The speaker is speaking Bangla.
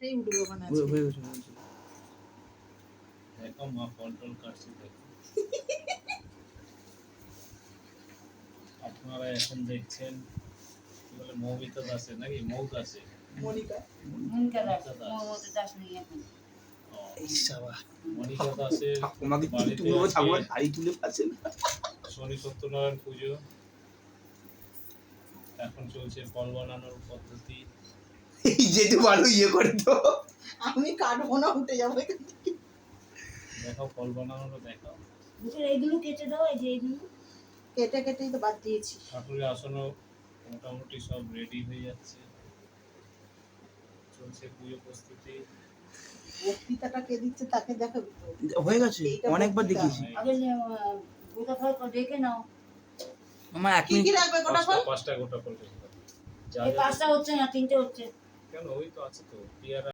এই উঠবো মানে হয়ে গেছে দেখো মা কন্ট্রোল কাটছে দেখো। আপনারা এখন দেখছেন কি বলে মৌমিতা দাসের নাকি মৌ দাসের মনিকা মনিকা দাস নেই এখন। এই সাবা মনিকা দাসের ঠাকুমাকে বাড়িতে তুলবো আজকে ঠাকুমা শাড়ি তুলে পাচ্ছেন শনি সত্যনারায়ণ পুজো। এখন চলছে ফল বানানোর পদ্ধতি। এই যেতে ভালো ইয়ে করে তো আমি কাটবো না, উঠে যাবো এখান থেকে। দেখাও ফল বানানোটা দেখাও। বুঝলে এইগুলো কেটে দাও, এই যে এইগুলো কেটে কেটেই তো বাদ দিয়েছি। ঠাকুরের আসনও মোটামুটি সব রেডি হয়ে যাচ্ছে, চলছে পুজো প্রস্তুতি। বক্তৃতাটা কে দিচ্ছে তাকে দেখাবি তো। হয়ে গেছে অনেকবার দেখিয়েছি আগে গোটা ফল দেখে নাও। আমার এক কি কি মিনিট লাগবে গোটা ফল? পাঁচটা গোটা ফল যা এই যা 5টা হচ্ছে না, 3টে হচ্ছে। কেন ওই তো আছে তো পেয়ারা